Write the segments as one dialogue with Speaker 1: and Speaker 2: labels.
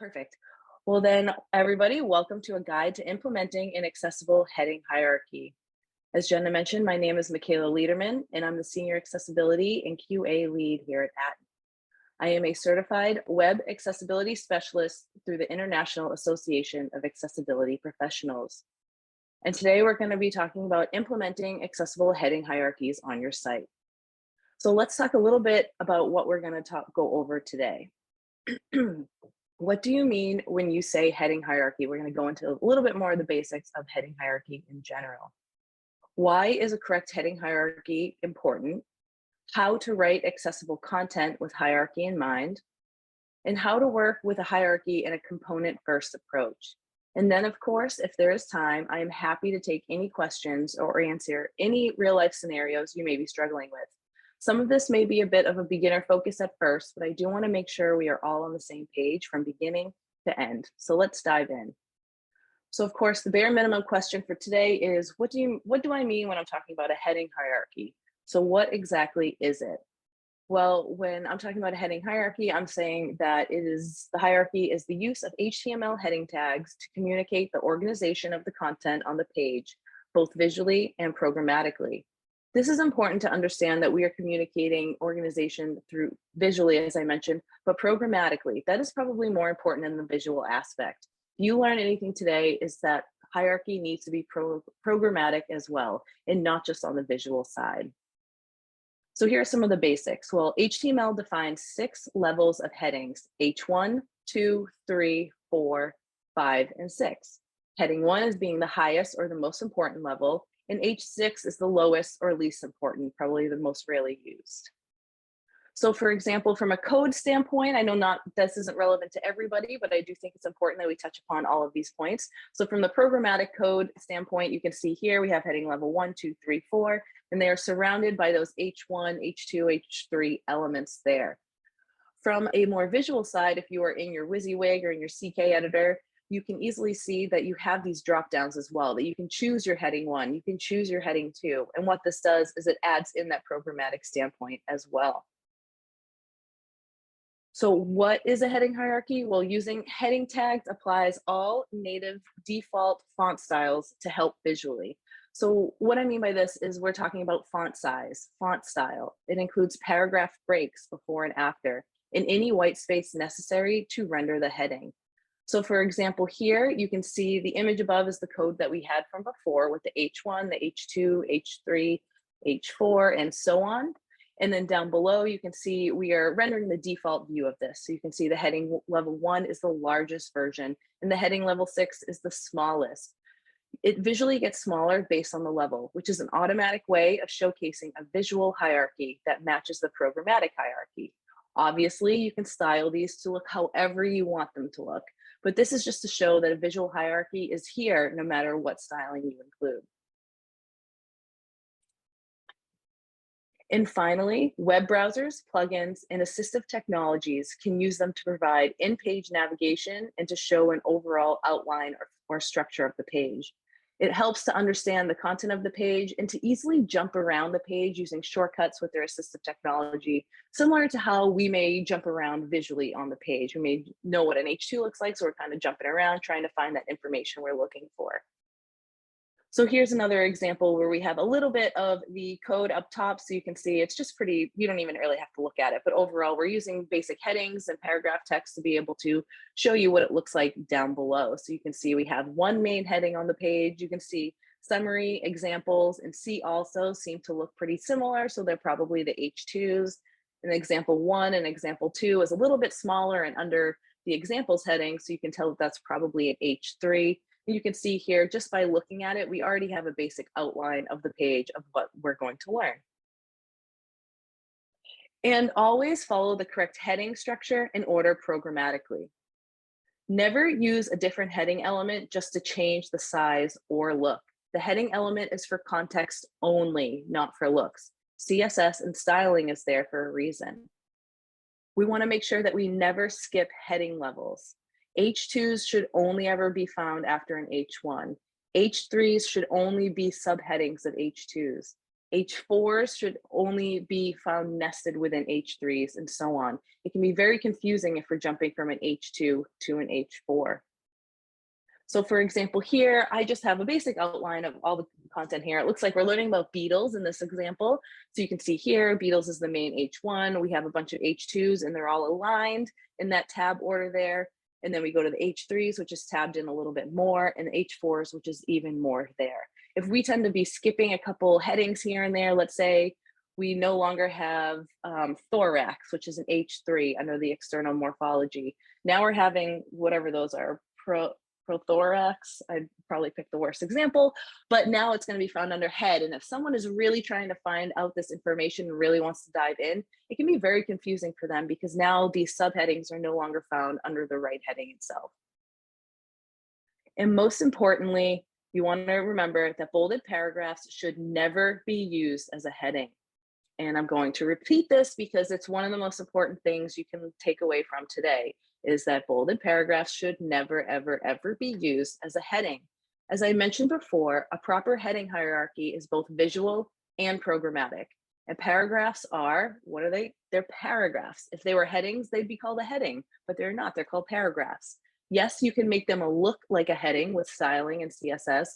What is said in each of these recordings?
Speaker 1: Perfect. Well then, everybody, welcome to a guide to implementing an accessible heading hierarchy. As Jenna mentioned, my name is Michaela Liederman, and I'm the Senior Accessibility and QA Lead here at Aten. I am a certified web accessibility specialist through the International Association of Accessibility Professionals. And today we're going to be talking about implementing accessible heading hierarchies on your site. So let's talk a little bit about what we're going to go over today. What do you mean when you say heading hierarchy? We're going to go into a little bit more of the basics of heading hierarchy in general. Why is a correct heading hierarchy important? How to write accessible content with hierarchy in mind, and how to work with a hierarchy in a component-first approach. And then, of course, if there is time, I am happy to take any questions or answer any real-life scenarios you may be struggling with. Some of this may be a bit of a beginner focus at first, but I do want to make sure we are all on the same page from beginning to end. So let's dive in. So of course, the bare minimum question for today is, what do I mean when I'm talking about a heading hierarchy? So what exactly is it? Well, when I'm talking about a heading hierarchy, I'm saying that the hierarchy is the use of HTML heading tags to communicate the organization of the content on the page, both visually and programmatically. This is important to understand that we are communicating organization through visually, as I mentioned, but programmatically. That is probably more important in the visual aspect. If you learn anything today, is that hierarchy needs to be programmatic as well, and not just on the visual side. So here are some of the basics. Well, HTML defines 6 levels of headings: H1, 2, 3, 4, 5, and 6. Heading 1 is being the highest or the most important level, and H6 is the lowest or least important, probably the most rarely used. So for example, from a code standpoint, I know this isn't relevant to everybody, but I do think it's important that we touch upon all of these points. So from the programmatic code standpoint, you can see here we have heading level 1, 2, 3, 4, and they are surrounded by those H1, H2, H3 elements there. From a more visual side, if you are in your WYSIWYG or in your CK editor, you can easily see that you have these drop downs as well, that you can choose your heading 1, you can choose your heading 2. And what this does is it adds in that programmatic standpoint as well. So what is a heading hierarchy? Well, using heading tags applies all native default font styles to help visually. So what I mean by this is we're talking about font size, font style. It includes paragraph breaks before and after, and any white space necessary to render the heading. So for example, here you can see the image above is the code that we had from before with the H1, the H2, H3, H4, and so on. And then down below, you can see we are rendering the default view of this. So you can see the heading level 1 is the largest version, and the heading level 6 is the smallest. It visually gets smaller based on the level, which is an automatic way of showcasing a visual hierarchy that matches the programmatic hierarchy. Obviously, you can style these to look however you want them to look, but this is just to show that a visual hierarchy is here no matter what styling you include. And finally, web browsers, plugins, and assistive technologies can use them to provide in-page navigation and to show an overall outline or structure of the page. It helps to understand the content of the page and to easily jump around the page using shortcuts with their assistive technology, similar to how we may jump around visually on the page. We may know what an H2 looks like, so we're kind of jumping around trying to find that information we're looking for. So here's another example where we have a little bit of the code up top. So you can see it's just pretty, you don't even really have to look at it. But overall, we're using basic headings and paragraph text to be able to show you what it looks like down below. So you can see we have one main heading on the page. You can see summary, examples, and see also seem to look pretty similar. So they're probably the H2s. And example 1 and example 2 is a little bit smaller and under the examples heading. So you can tell that that's probably an H3. You can see here, just by looking at it, we already have a basic outline of the page of what we're going to learn. And always follow the correct heading structure and order programmatically. Never use a different heading element just to change the size or look. The heading element is for context only, not for looks. CSS and styling is there for a reason. We want to make sure that we never skip heading levels. H2s should only ever be found after an H1. H3s should only be subheadings of H2s. H4s should only be found nested within H3s and so on. It can be very confusing if we're jumping from an H2 to an H4. So for example, here, I just have a basic outline of all the content here. It looks like we're learning about beetles in this example. So you can see here, beetles is the main H1. We have a bunch of H2s and they're all aligned in that tab order there. And then we go to the H3s, which is tabbed in a little bit more, and the H4s, which is even more there. If we tend to be skipping a couple headings here and there, let's say we no longer have thorax, which is an H3 under the external morphology. Now we're having whatever those are, prothorax. I'd probably pick the worst example, but now it's going to be found under head. And if someone is really trying to find out this information and really wants to dive in, it can be very confusing for them because now these subheadings are no longer found under the right heading itself. And most importantly, you want to remember that bolded paragraphs should never be used as a heading. And I'm going to repeat this because it's one of the most important things you can take away from today, is that bolded paragraphs should never, ever, ever be used as a heading. As I mentioned before, a proper heading hierarchy is both visual and programmatic. And paragraphs are, what are they? They're paragraphs. If they were headings, they'd be called a heading, but they're not. They're called paragraphs. Yes, you can make them look like a heading with styling and CSS,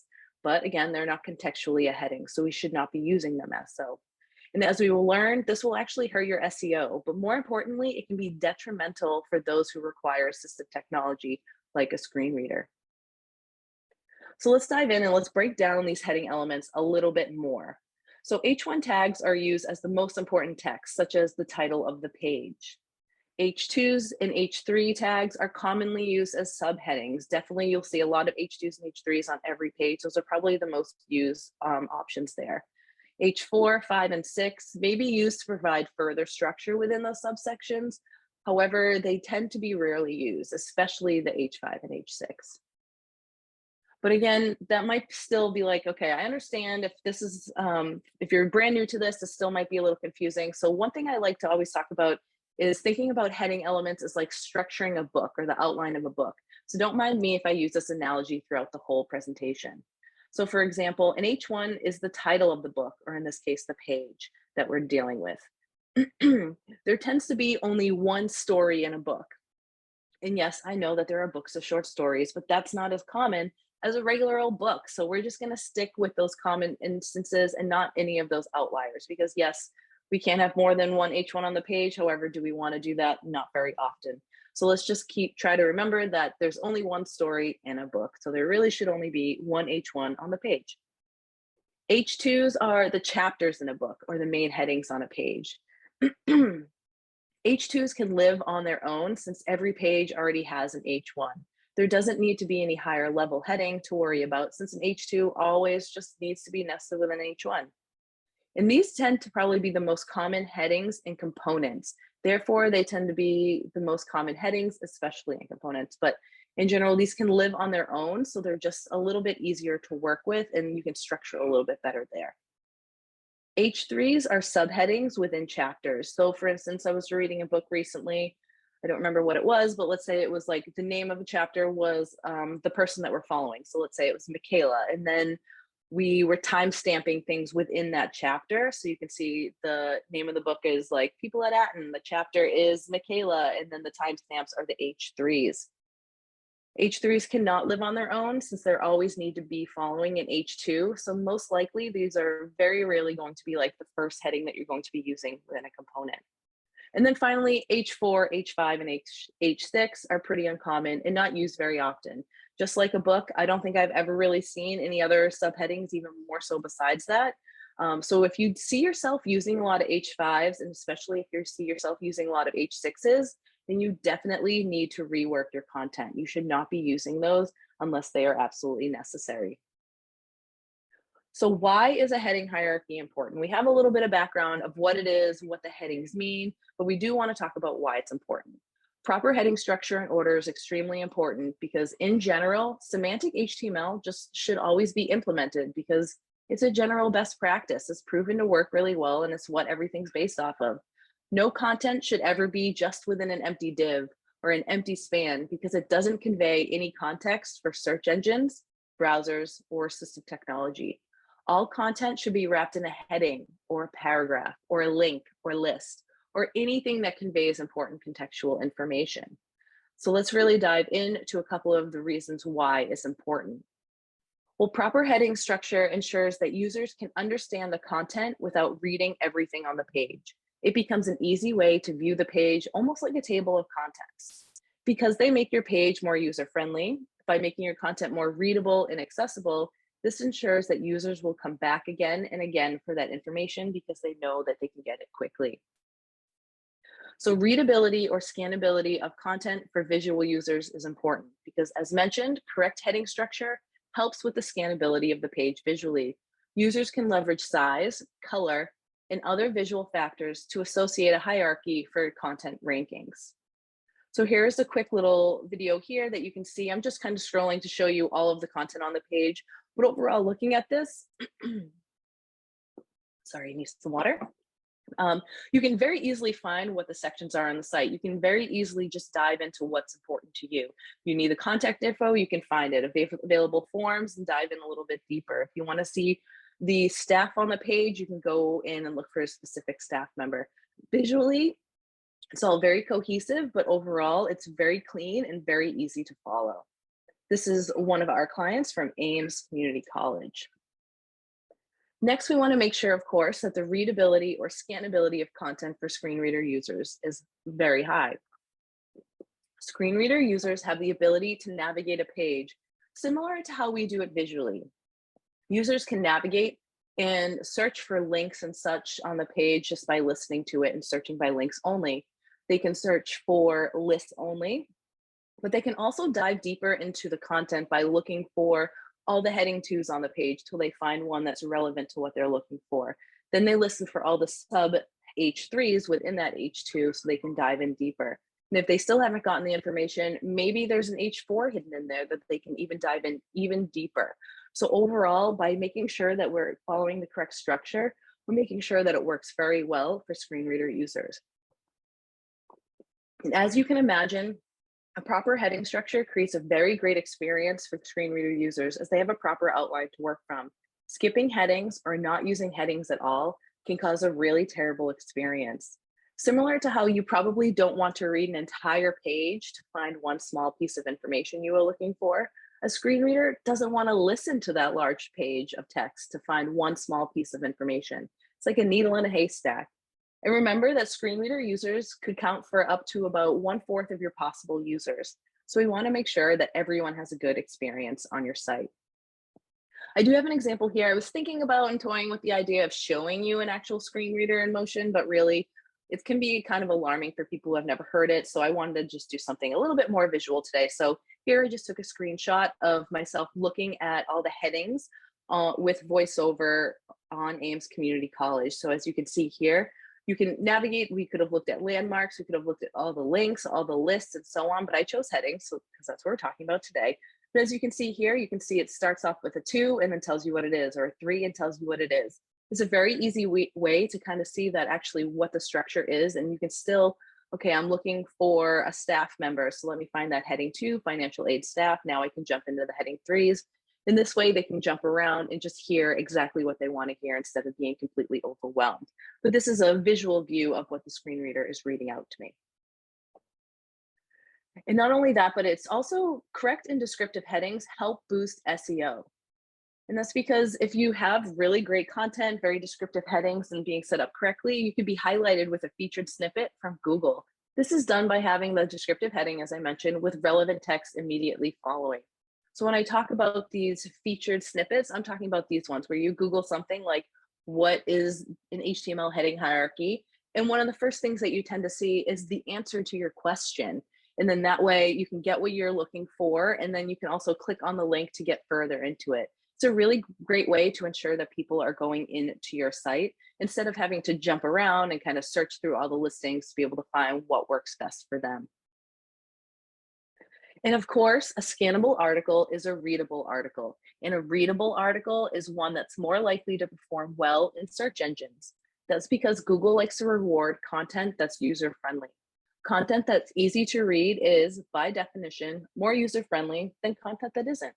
Speaker 1: but again, they're not contextually a heading, so we should not be using them as so. And as we will learn, this will actually hurt your SEO, but more importantly, it can be detrimental for those who require assistive technology, like a screen reader. So let's dive in and let's break down these heading elements a little bit more. So H1 tags are used as the most important text, such as the title of the page. H2s and H3 tags are commonly used as subheadings. Definitely, you'll see a lot of H2s and H3s on every page. Those are probably the most used options there. H4, 5, and 6 may be used to provide further structure within those subsections. However, they tend to be rarely used, especially the H5 and H6. But again, that might still be like, okay, I understand if this is, if you're brand new to this, this still might be a little confusing. So one thing I like to always talk about is thinking about heading elements as like structuring a book or the outline of a book. So don't mind me if I use this analogy throughout the whole presentation. So for example, an H1 is the title of the book, or in this case, the page that we're dealing with. There tends to be only one story in a book. And yes, I know that there are books of short stories, but that's not as common as a regular old book. So we're just gonna stick with those common instances and not any of those outliers, because yes, we can't have more than one H1 on the page. However, do we wanna do that? Not very often. So let's just try to remember that there's only one story in a book. So there really should only be one H1 on the page. H2s are the chapters in a book or the main headings on a page. H2s can live on their own since every page already has an H1. There doesn't need to be any higher level heading to worry about, since an H2 always just needs to be nested with an H1. And these tend to probably be the most common headings and components. Therefore, they tend to be the most common headings, especially in components. But in general, these can live on their own, so they're just a little bit easier to work with, and you can structure a little bit better there. H3s are subheadings within chapters. So for instance, I was reading a book recently. I don't remember what it was, but let's say it was like the name of the chapter was the person that we're following. So let's say it was Michaela, and then we were time stamping things within that chapter. So you can see the name of the book is like People at Aten, the chapter is Michaela, and then the timestamps are the H3s. H3s cannot live on their own since they always need to be following an H2. So most likely these are very rarely going to be like the first heading that you're going to be using within a component. And then finally, H4, H5, and H6 are pretty uncommon and not used very often. Just like a book, I don't think I've ever really seen any other subheadings, even more so besides that. So if you see yourself using a lot of H5s, and especially if you see yourself using a lot of H6s, then you definitely need to rework your content. You should not be using those unless they are absolutely necessary. So why is a heading hierarchy important? We have a little bit of background of what it is, what the headings mean, but we do want to talk about why it's important. Proper heading structure and order is extremely important because in general, semantic HTML just should always be implemented because it's a general best practice. It's proven to work really well and it's what everything's based off of. No content should ever be just within an empty div or an empty span because it doesn't convey any context for search engines, browsers, or assistive technology. All content should be wrapped in a heading or a paragraph or a link or list or anything that conveys important contextual information. So let's really dive into a couple of the reasons why it's important. Well, proper heading structure ensures that users can understand the content without reading everything on the page. It becomes an easy way to view the page, almost like a table of contents. Because they make your page more user-friendly, by making your content more readable and accessible, this ensures that users will come back again and again for that information because they know that they can get it quickly. So readability or scannability of content for visual users is important because, as mentioned, correct heading structure helps with the scannability of the page visually. Users can leverage size, color, and other visual factors to associate a hierarchy for content rankings. So here's a quick little video here that you can see. I'm just kind of scrolling to show you all of the content on the page, but overall looking at this, sorry, I need some water. You can very easily find what the sections are on the site. You can very easily just dive into what's important to you. You need the contact info, you can find it, available forms, and dive in a little bit deeper. If you want to see the staff on the page, you can go in and look for a specific staff member. Visually, it's all very cohesive, but overall, it's very clean and very easy to follow. This is one of our clients from Ames Community College. Next, we want to make sure, of course, that the readability or scannability of content for screen reader users is very high. Screen reader users have the ability to navigate a page similar to how we do it visually. Users can navigate and search for links and such on the page just by listening to it and searching by links only. They can search for lists only, but they can also dive deeper into the content by looking for all the heading twos on the page till they find one that's relevant to what they're looking for. Then they listen for all the sub H3s within that H2 so they can dive in deeper. And if they still haven't gotten the information, maybe there's an H4 hidden in there that they can even dive in even deeper. So overall, by making sure that we're following the correct structure, we're making sure that it works very well for screen reader users. And as you can imagine, a proper heading structure creates a very great experience for screen reader users as they have a proper outline to work from. Skipping headings or not using headings at all can cause a really terrible experience. Similar to how you probably don't want to read an entire page to find one small piece of information you are looking for, a screen reader doesn't want to listen to that large page of text to find one small piece of information. It's like a needle in a haystack. And remember that screen reader users could count for up to about 1/4 of your possible users. So we want to make sure that everyone has a good experience on your site. I do have an example here. I was thinking about and toying with the idea of showing you an actual screen reader in motion, but really it can be kind of alarming for people who have never heard it. So I wanted to just do something a little bit more visual today. So here I just took a screenshot of myself looking at all the headings with voiceover on Ames Community College. So as you can see here, you can navigate. We could have looked at landmarks. We could have looked at all the links, all the lists, and so on. But I chose headings because that's what we're talking about today. But as you can see here, you can see it starts off with a 2 and then tells you what it is, or a 3 and tells you what it is. It's a very easy way to kind of see that actually what the structure is. And you can still, okay, I'm looking for a staff member. So let me find that heading 2, financial aid staff. Now I can jump into the heading 3s. In this way, they can jump around and just hear exactly what they want to hear instead of being completely overwhelmed. But this is a visual view of what the screen reader is reading out to me. And not only that, but it's also correct and descriptive headings help boost SEO. And that's because if you have really great content, very descriptive headings and being set up correctly, you could be highlighted with a featured snippet from Google. This is done by having the descriptive heading, as I mentioned, with relevant text immediately following. So when I talk about these featured snippets, I'm talking about these ones where you Google something like, what is an HTML heading hierarchy? And one of the first things that you tend to see is the answer to your question. And then that way you can get what you're looking for. And then you can also click on the link to get further into it. It's a really great way to ensure that people are going into your site instead of having to jump around and kind of search through all the listings to be able to find what works best for them. And of course, a scannable article is a readable article. And a readable article is one that's more likely to perform well in search engines. That's because Google likes to reward content that's user-friendly. Content that's easy to read is, by definition, more user-friendly than content that isn't.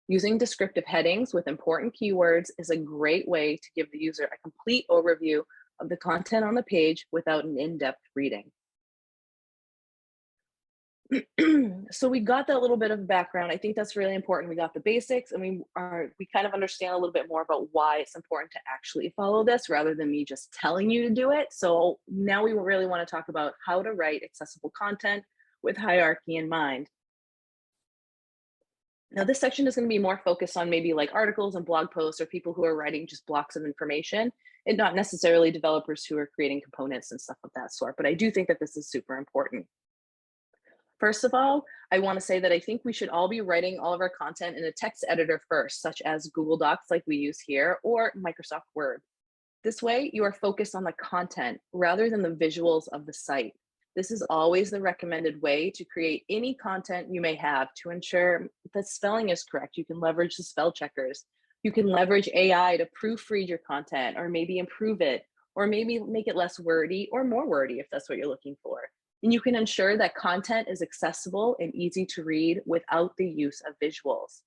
Speaker 1: Using descriptive headings with important keywords is a great way to give the user a complete overview of the content on the page without an in-depth reading. So we got that little bit of background. I think that's really important. We got the basics, and we kind of understand a little bit more about why it's important to actually follow this rather than me just telling you to do it. So now we really want to talk about how to write accessible content with hierarchy in mind. Now, this section is going to be more focused on maybe like articles and blog posts or people who are writing just blocks of information, and not necessarily developers who are creating components and stuff of that sort. But I do think that this is super important. First of all, I want to say that I think we should all be writing all of our content in a text editor first, such as Google Docs like we use here, or Microsoft Word. This way, you are focused on the content rather than the visuals of the site. This is always the recommended way to create any content you may have to ensure that spelling is correct. You can leverage the spell checkers. You can leverage AI to proofread your content or maybe improve it, or maybe make it less wordy or more wordy if that's what you're looking for. And you can ensure that content is accessible and easy to read without the use of visuals.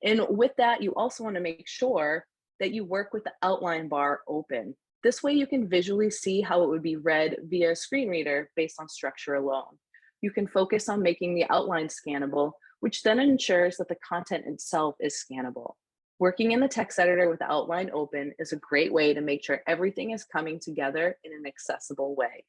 Speaker 1: And with that, you also want to make sure that you work with the outline bar open. This way you can visually see how it would be read via a screen reader based on structure alone. You can focus on making the outline scannable, which then ensures that the content itself is scannable. Working in the text editor with the outline open is a great way to make sure everything is coming together in an accessible way.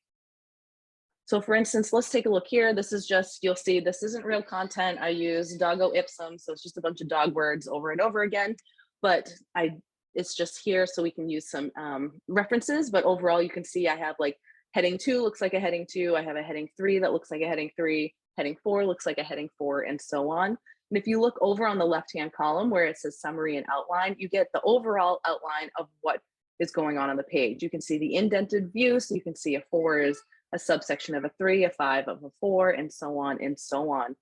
Speaker 1: So for instance, let's take a look here. This is just, you'll see this isn't real content. I use doggo ipsum, so it's just a bunch of dog words over and over again, but it's just here so we can use some references, but overall you can see I have like heading 2 looks like a heading 2, I have a heading 3 that looks like a heading 3, heading 4 looks like a heading 4, and so on. And if you look over on the left-hand column where it says summary and outline, you get the overall outline of what is going on the page. You can see the indented view, so you can see a 4 is a subsection of a 3, a 5 of a 4, and so on and so on.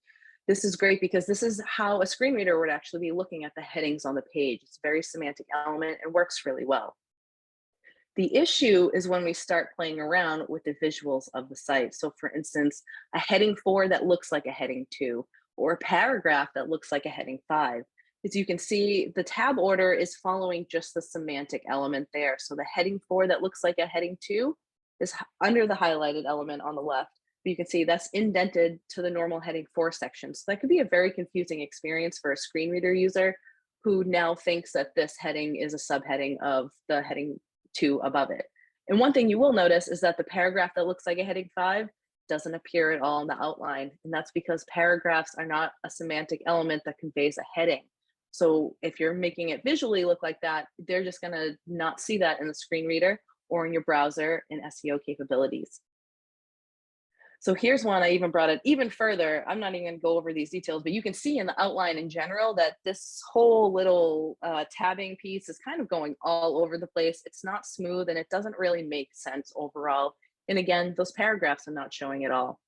Speaker 1: This is great because this is how a screen reader would actually be looking at the headings on the page. It's a very semantic element and works really well. The issue is when we start playing around with the visuals of the site. So for instance, a heading 4 that looks like a heading 2, or a paragraph that looks like a heading 5. As you can see, the tab order is following just the semantic element there. So the heading 4 that looks like a heading 2 is under the highlighted element on the left. But you can see that's indented to the normal heading 4 section. So that could be a very confusing experience for a screen reader user who now thinks that this heading is a subheading of the heading 2 above it. And one thing you will notice is that the paragraph that looks like a heading 5 doesn't appear at all in the outline. And that's because paragraphs are not a semantic element that conveys a heading. So if you're making it visually look like that, they're just gonna not see that in the screen reader or in your browser and SEO capabilities. So here's one, I even brought it even further. I'm not even gonna go over these details, but you can see in the outline in general that this whole little tabbing piece is kind of going all over the place. It's not smooth and it doesn't really make sense overall. And again, those paragraphs are not showing at all.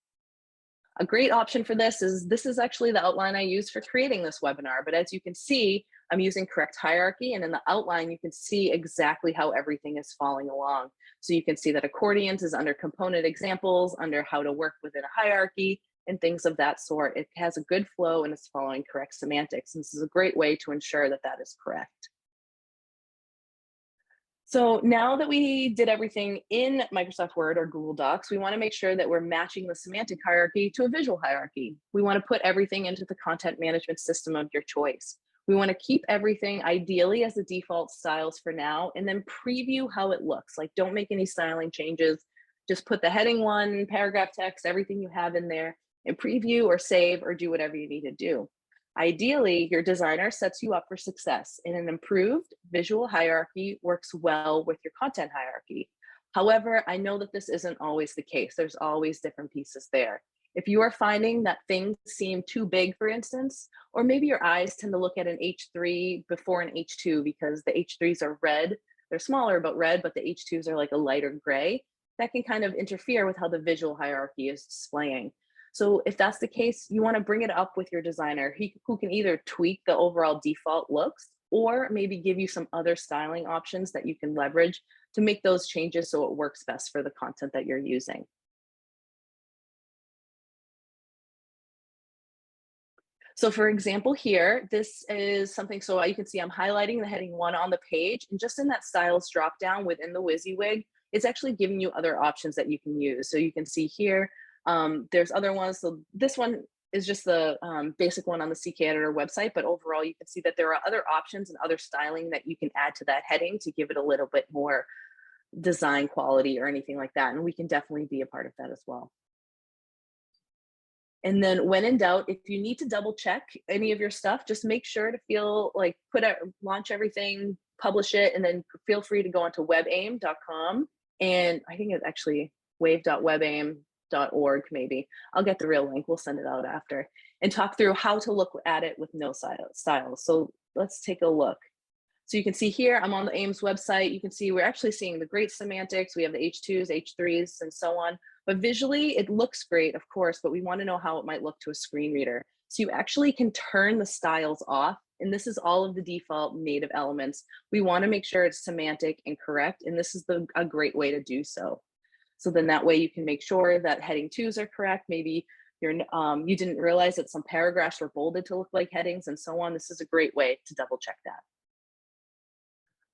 Speaker 1: A great option for this is actually the outline I used for creating this webinar. But as you can see, I'm using correct hierarchy, and in the outline, you can see exactly how everything is falling along. So you can see that accordions is under component examples, under how to work within a hierarchy, and things of that sort. It has a good flow and it's following correct semantics. And this is a great way to ensure that that is correct. So now that we did everything in Microsoft Word or Google Docs, we want to make sure that we're matching the semantic hierarchy to a visual hierarchy. We want to put everything into the content management system of your choice. We want to keep everything ideally as the default styles for now, and then preview how it looks. Like, don't make any styling changes. Just put the heading 1, paragraph text, everything you have in there, and preview or save or do whatever you need to do. Ideally, your designer sets you up for success, and an improved visual hierarchy works well with your content hierarchy. However, I know that this isn't always the case. There's always different pieces there. If you are finding that things seem too big, for instance, or maybe your eyes tend to look at an H3 before an H2 because the H3s are red, they're smaller but red, but the H2s are like a lighter gray, that can kind of interfere with how the visual hierarchy is displaying. So if that's the case, you want to bring it up with your designer who can either tweak the overall default looks or maybe give you some other styling options that you can leverage to make those changes so it works best for the content that you're using. So for example here, this is something, so you can see I'm highlighting the heading 1 on the page, and just in that styles dropdown within the WYSIWYG, it's actually giving you other options that you can use. So you can see here, there's other ones. So this one is just the basic one on the CK Editor website, but overall you can see that there are other options and other styling that you can add to that heading to give it a little bit more design quality or anything like that. And we can definitely be a part of that as well. And then when in doubt, if you need to double check any of your stuff, just make sure to feel like launch everything, publish it, and then feel free to go onto webaim.com. And I think it's actually wave.webaim.org maybe. I'll get the real link. We'll send it out after and talk through how to look at it with no styles. So let's take a look. So you can see here, I'm on the AIMS website. You can see we're actually seeing the great semantics. We have the H2s, H3s, and so on. But visually, it looks great, of course, but we want to know how it might look to a screen reader. So you actually can turn the styles off, and this is all of the default native elements. We want to make sure it's semantic and correct, and this is a great way to do so. So then that way you can make sure that heading 2s are correct. Maybe you didn't realize that some paragraphs were bolded to look like headings and so on. This is a great way to double check that.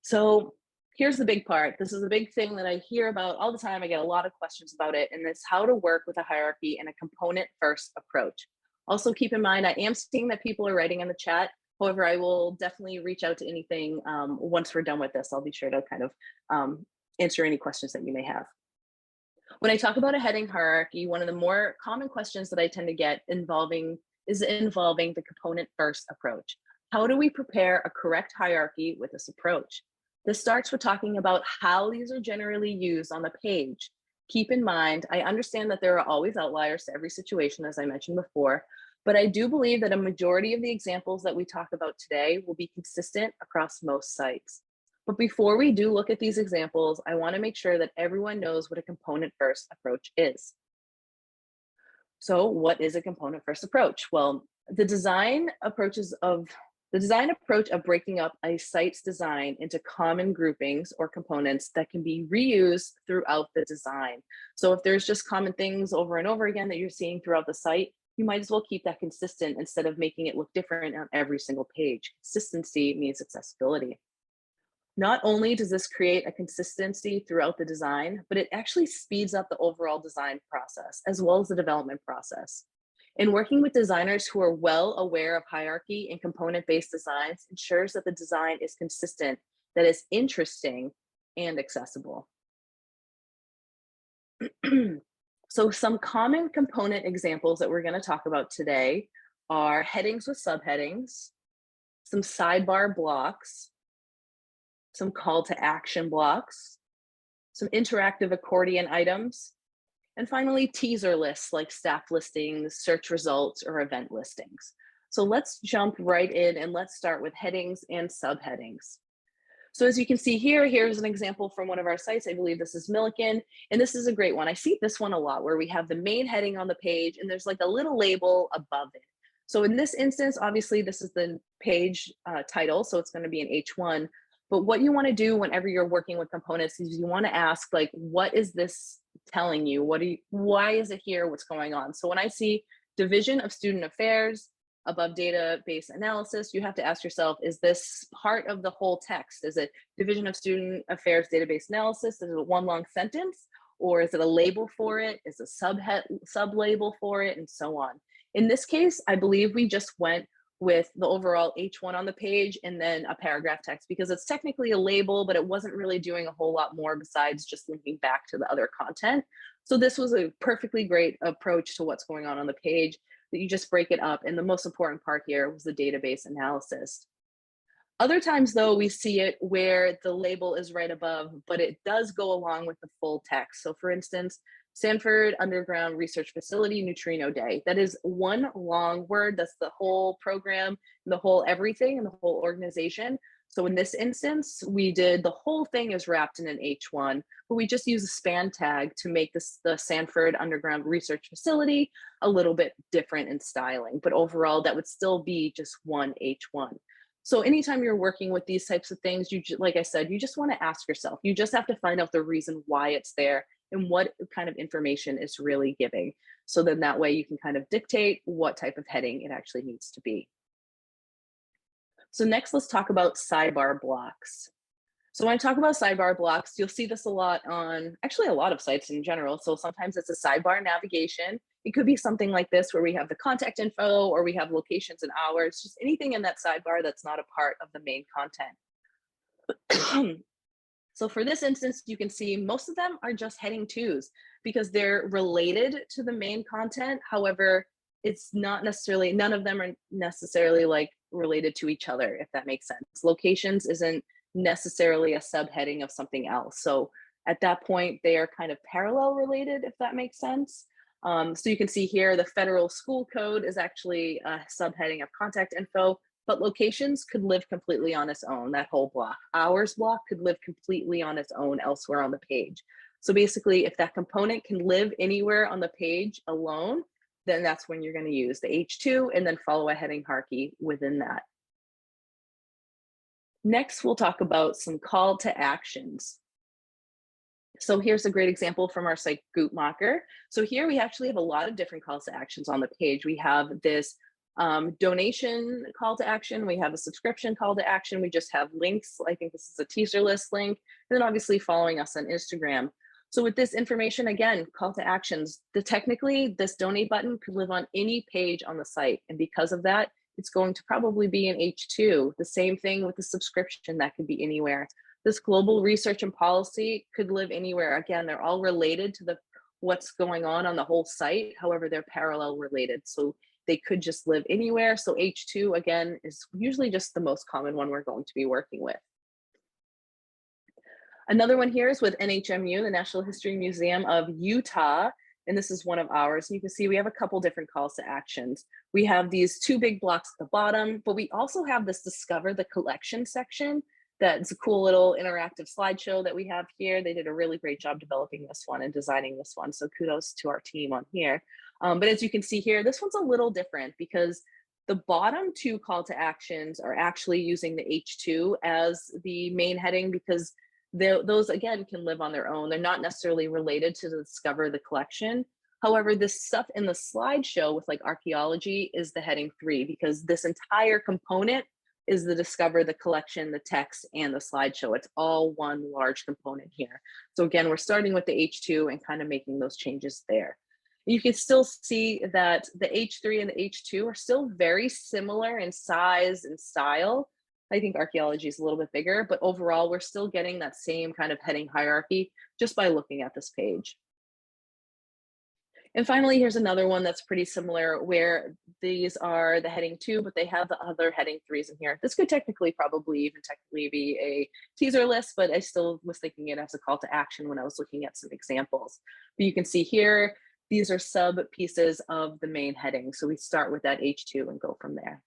Speaker 1: So here's the big part. This is a big thing that I hear about all the time. I get a lot of questions about it, and it's how to work with a hierarchy and a component first approach. Also keep in mind, I am seeing that people are writing in the chat. However, I will definitely reach out to anything once we're done with this. I'll be sure to kind of answer any questions that you may have. When I talk about a heading hierarchy, one of the more common questions that I tend to get involving the component first approach. How do we prepare a correct hierarchy with this approach? This starts with talking about how these are generally used on the page. Keep in mind, I understand that there are always outliers to every situation, as I mentioned before, but I do believe that a majority of the examples that we talk about today will be consistent across most sites. But before we do look at these examples, I want to make sure that everyone knows what a component first approach is. So what is a component first approach? Well, the design approach of breaking up a site's design into common groupings or components that can be reused throughout the design. So if there's just common things over and over again that you're seeing throughout the site, you might as well keep that consistent instead of making it look different on every single page. Consistency means accessibility. Not only does this create a consistency throughout the design, but it actually speeds up the overall design process as well as the development process. And working with designers who are well aware of hierarchy and component-based designs ensures that the design is consistent, that is interesting and accessible. So some common component examples that we're going to talk about today are headings with subheadings, some sidebar blocks, some call to action blocks, some interactive accordion items, and finally, teaser lists like staff listings, search results, or event listings. So let's jump right in and let's start with headings and subheadings. So as you can see here, here's an example from one of our sites. I believe this is Milliken, and this is a great one. I see this one a lot where we have the main heading on the page and there's like a little label above it. So in this instance, obviously this is the page title, so it's going to be an H1. But what you want to do whenever you're working with components is you want to ask, like, what is this telling you? Why is it here? What's going on? So when I see division of student affairs above database analysis, you have to ask yourself, is this part of the whole text? Is it division of student affairs database analysis? Is it one long sentence? Or is it a label for it? Is it a sub-label for it? And so on. In this case, I believe we just went with the overall H1 on the page and then a paragraph text because it's technically a label, but it wasn't really doing a whole lot more besides just linking back to the other content. So this was a perfectly great approach to what's going on the page, that you just break it up. And the most important part here was the database analysis. Other times though, we see it where the label is right above, but it does go along with the full text. So for instance, Sanford Underground Research Facility Neutrino Day. That is one long word. That's the whole program, the whole everything, and the whole organization. So in this instance, we did the whole thing is wrapped in an H1, but we just use a span tag to make the Sanford Underground Research Facility a little bit different in styling. But overall, that would still be just one H1. So anytime you're working with these types of things, like I said, you just want to ask yourself. You just have to find out the reason why it's there and what kind of information it's really giving. So then that way you can kind of dictate what type of heading it actually needs to be. So next, let's talk about sidebar blocks. So when I talk about sidebar blocks, you'll see this a lot on actually a lot of sites in general. So sometimes it's a sidebar navigation. It could be something like this where we have the contact info or we have locations and hours, just anything in that sidebar that's not a part of the main content. So for this instance, you can see most of them are just heading twos because they're related to the main content. However, it's not necessarily, none of them are necessarily like related to each other, if that makes sense. Locations isn't necessarily a subheading of something else. So at that point, they are kind of parallel related, if that makes sense. So you can see here, the federal school code is actually a subheading of contact info, but locations could live completely on its own, that whole block. Hours block could live completely on its own elsewhere on the page. So basically, if that component can live anywhere on the page alone, then that's when you're going to use the H2 and then follow a heading hierarchy within that. Next, we'll talk about some call to actions. So here's a great example from our site Guttmacher. So here we actually have a lot of different calls to actions on the page. We have this donation call to action. We have a subscription call to action. We just have links. I think this is a teaser list link. And then obviously following us on Instagram. So with this information, again, call to actions, technically this donate button could live on any page on the site. And because of that, it's going to probably be an H2. The same thing with the subscription, that could be anywhere. This global research and policy could live anywhere. Again, they're all related to what's going on the whole site. However, they're parallel related. So they could just live anywhere. So H2, again, is usually just the most common one we're going to be working with. Another one here is with NHMU, the Natural History Museum of Utah. And this is one of ours. You can see we have a couple different calls to actions. We have these two big blocks at the bottom, but we also have this Discover the Collection section. That's a cool little interactive slideshow that we have here. They did a really great job developing this one and designing this one. So kudos to our team on here. But as you can see here, this one's a little different because the bottom two call to actions are actually using the H2 as the main heading because those, again, can live on their own. They're not necessarily related to the Discover the Collection. However, this stuff in the slideshow with like archaeology is the heading 3 because this entire component is the Discover the Collection, the text, and the slideshow. It's all one large component here. So again, we're starting with the H2 and kind of making those changes there. You can still see that the H3 and the H2 are still very similar in size and style. I think archaeology is a little bit bigger, but overall, we're still getting that same kind of heading hierarchy just by looking at this page. And finally, here's another one that's pretty similar where these are the heading 2, but they have the other heading 3s in here. This could probably even be a teaser list, but I still was thinking it as a call to action when I was looking at some examples. But you can see here, these are sub pieces of the main heading. So we start with that H2 and go from there.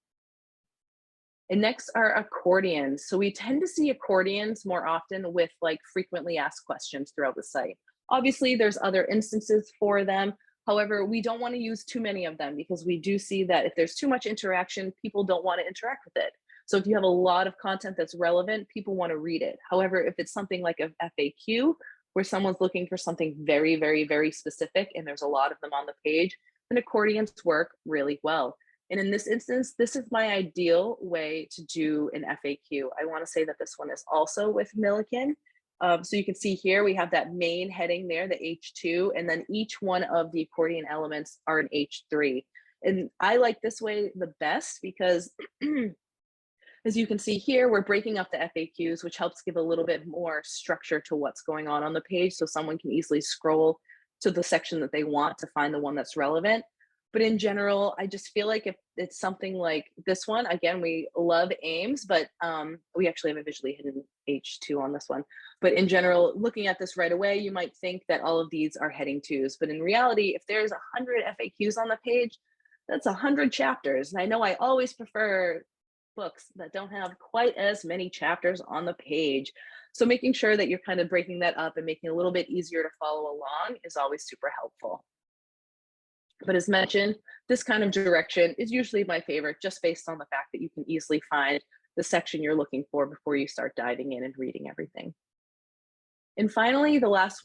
Speaker 1: And next are accordions. So we tend to see accordions more often with like frequently asked questions throughout the site. Obviously, there's other instances for them. However, we don't want to use too many of them because we do see that if there's too much interaction, people don't want to interact with it. So if you have a lot of content that's relevant, people want to read it. However, if it's something like a FAQ where someone's looking for something very, very, very specific and there's a lot of them on the page, then accordions work really well. And in this instance, this is my ideal way to do an FAQ. I want to say that this one is also with Milliken. So you can see here, we have that main heading there, the H2, and then each one of the accordion elements are an H3. And I like this way the best because as you can see here, we're breaking up the FAQs, which helps give a little bit more structure to what's going on the page so someone can easily scroll to the section that they want to find the one that's relevant. But in general, I just feel like if it's something like this one, again, we love aims, but we actually have a visually hidden H2 on this one. But in general, looking at this right away, you might think that all of these are heading 2s. But in reality, if there's 100 FAQs on the page, that's 100 chapters. And I know I always prefer books that don't have quite as many chapters on the page. So making sure that you're kind of breaking that up and making it a little bit easier to follow along is always super helpful. But as mentioned, this kind of direction is usually my favorite, just based on the fact that you can easily find the section you're looking for before you start diving in and reading everything. And finally, the last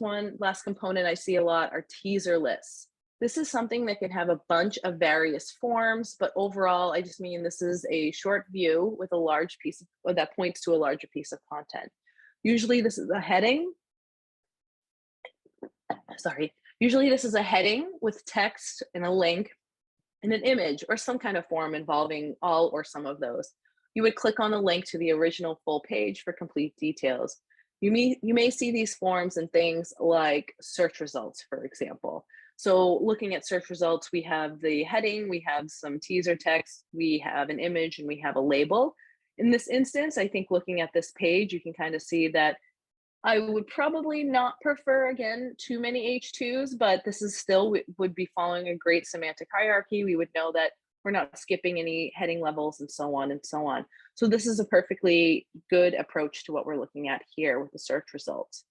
Speaker 1: component I see a lot are teaser lists. This is something that can have a bunch of various forms, but overall, I just mean this is a short view with a large piece of, or that points to a larger piece of content. Usually this is a heading, sorry. Usually this is a heading with text and a link and an image or some kind of form involving all or some of those. You would click on the link to the original full page for complete details. You may see these forms in things like search results, for example. So looking at search results, we have the heading, we have some teaser text, we have an image, and we have a label. In this instance, I think looking at this page, you can kind of see that I would probably not prefer, again, too many H2s, but this is still would be following a great semantic hierarchy. We would know that we're not skipping any heading levels and so on and so on. So this is a perfectly good approach to what we're looking at here with the search results.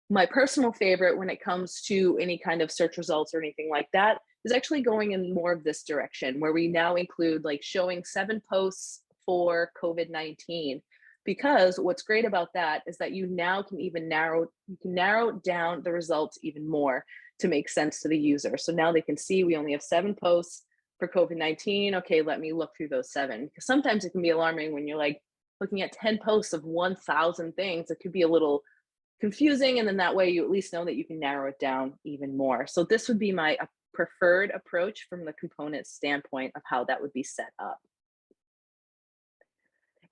Speaker 1: My personal favorite when it comes to any kind of search results or anything like that is actually going in more of this direction, where we now include like showing 7 posts for COVID-19. Because what's great about that is that you now can even narrow down the results even more to make sense to the user. So now they can see we only have 7 posts for COVID-19. Okay, let me look through those 7. Because sometimes it can be alarming when you're like looking at 10 posts of 1,000 things. It could be a little confusing, and then that way you at least know that you can narrow it down even more. So this would be my preferred approach from the component standpoint of how that would be set up.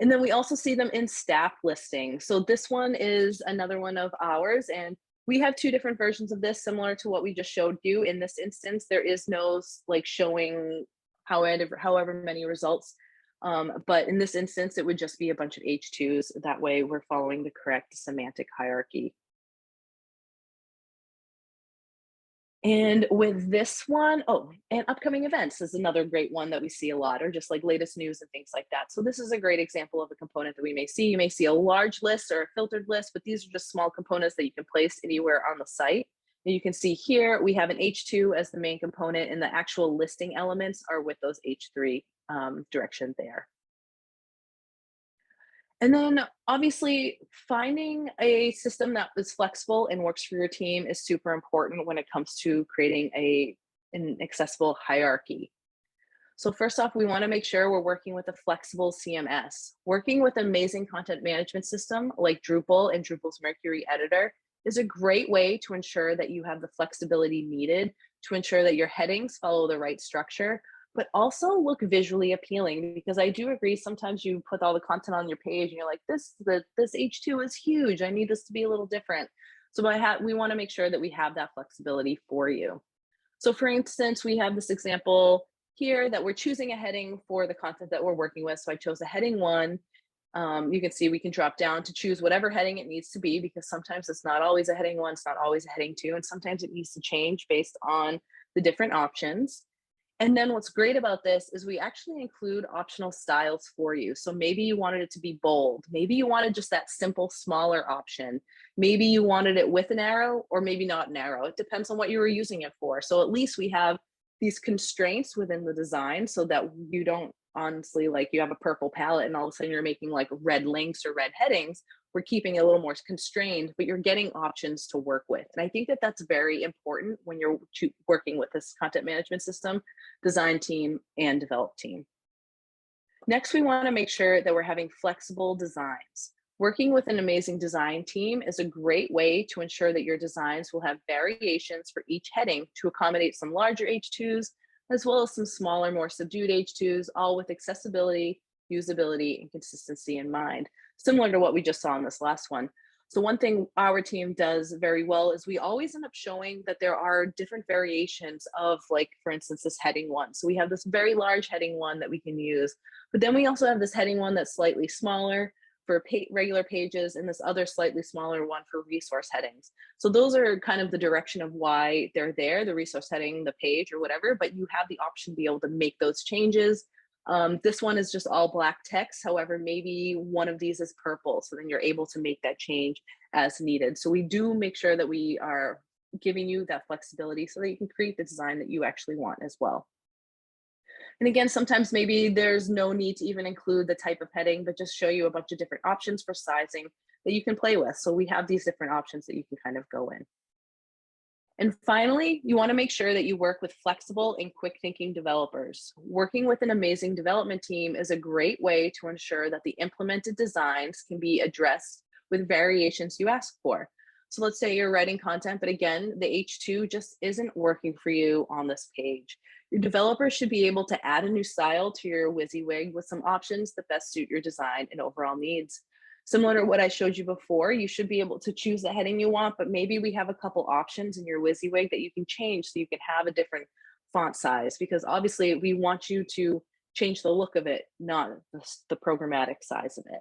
Speaker 1: And then we also see them in staff listings. So this one is another one of ours, and we have 2 different versions of this, similar to what we just showed you. In this instance, there is no like showing however many results. But in this instance, it would just be a bunch of H2s. That way we're following the correct semantic hierarchy. And with this one, oh, and upcoming events is another great one that we see a lot, or just like latest news and things like that. So this is a great example of a component that we may see. You may see a large list or a filtered list, but these are just small components that you can place anywhere on the site. And you can see here, we have an H2 as the main component, and the actual listing elements are with those H3 direction there. And then obviously finding a system that is flexible and works for your team is super important when it comes to creating an accessible hierarchy. So first off, we want to make sure we're working with a flexible CMS. Working with an amazing content management system like Drupal and Drupal's Mercury editor is a great way to ensure that you have the flexibility needed to ensure that your headings follow the right structure, but also look visually appealing. Because I do agree, sometimes you put all the content on your page and you're like, this H2 is huge. I need this to be a little different. So we want to make sure that we have that flexibility for you. So for instance, we have this example here that we're choosing a heading for the content that we're working with. So I chose a heading 1. You can see we can drop down to choose whatever heading it needs to be, because sometimes it's not always a heading 1, it's not always a heading 2, and sometimes it needs to change based on the different options. And then what's great about this is we actually include optional styles for you. So maybe you wanted it to be bold. Maybe you wanted just that simple, smaller option. Maybe you wanted it with an arrow, or maybe not an arrow. It depends on what you were using it for. So at least we have these constraints within the design so that you don't honestly, like you have a purple palette and all of a sudden you're making like red links or red headings. We're keeping it a little more constrained, but you're getting options to work with. And I think that that's very important when you're working with this content management system, design team, and develop team. Next, we want to make sure that we're having flexible designs. Working with an amazing design team is a great way to ensure that your designs will have variations for each heading to accommodate some larger H2s, as well as some smaller, more subdued H2s, all with accessibility, usability, and consistency in mind, similar to what we just saw in this last one. So one thing our team does very well is we always end up showing that there are different variations of, like, for instance, this heading 1. So we have this very large heading 1 that we can use, but then we also have this heading 1 that's slightly smaller for regular pages, and this other slightly smaller one for resource headings. So those are kind of the direction of why they're there, the resource heading, the page, or whatever, but you have the option to be able to make those changes. This one is just all black text. However, maybe one of these is purple. So then you're able to make that change as needed. So we do make sure that we are giving you that flexibility so that you can create the design that you actually want as well. And again, sometimes maybe there's no need to even include the type of heading, but just show you a bunch of different options for sizing that you can play with. So we have these different options that you can kind of go in. And finally, you want to make sure that you work with flexible and quick thinking developers. Working with an amazing development team is a great way to ensure that the implemented designs can be addressed with variations you ask for. So let's say you're writing content, but again, the H2 just isn't working for you on this page. Your developer should be able to add a new style to your WYSIWYG with some options that best suit your design and overall needs. Similar to what I showed you before, you should be able to choose the heading you want, but maybe we have a couple options in your WYSIWYG that you can change so you can have a different font size, because obviously we want you to change the look of it, not the programmatic size of it.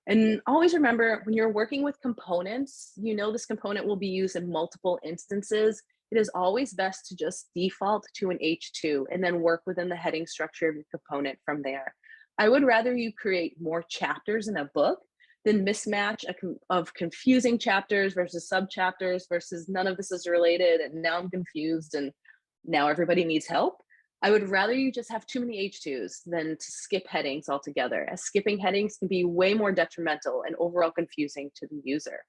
Speaker 1: And always remember, when you're working with components, you know this component will be used in multiple instances. It is always best to just default to an H2 and then work within the heading structure of your component from there. I would rather you create more chapters in a book than mismatch of confusing chapters versus sub-chapters versus none of this is related and now I'm confused and now everybody needs help. I would rather you just have too many H2s than to skip headings altogether, as skipping headings can be way more detrimental and overall confusing to the user.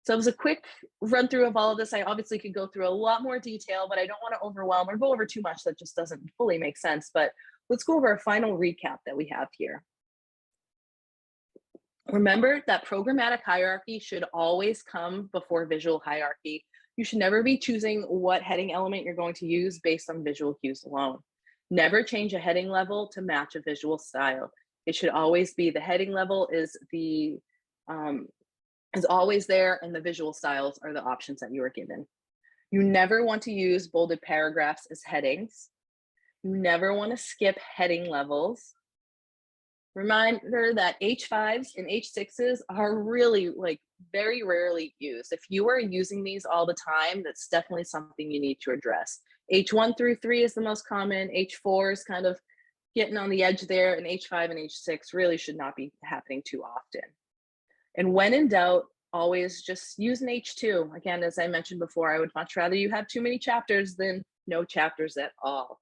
Speaker 1: So it was a quick run through of all of this. I obviously could go through a lot more detail, but I don't want to overwhelm or go over too much that just doesn't fully make sense. But let's go over a final recap that we have here. Remember that programmatic hierarchy should always come before visual hierarchy. You should never be choosing what heading element you're going to use based on visual cues alone. Never change a heading level to match a visual style. It should always be the heading level is always there, and the visual styles are the options that you are given. You never want to use bolded paragraphs as headings. You never want to skip heading levels. Reminder that H5s and H6s are really very rarely used. If you are using these all the time, that's definitely something you need to address. H1 through 3 is the most common. H4 is kind of getting on the edge there, and H5 and H6 really should not be happening too often. And when in doubt, always just use an H2. Again, as I mentioned before, I would much rather you have too many chapters than no chapters at all.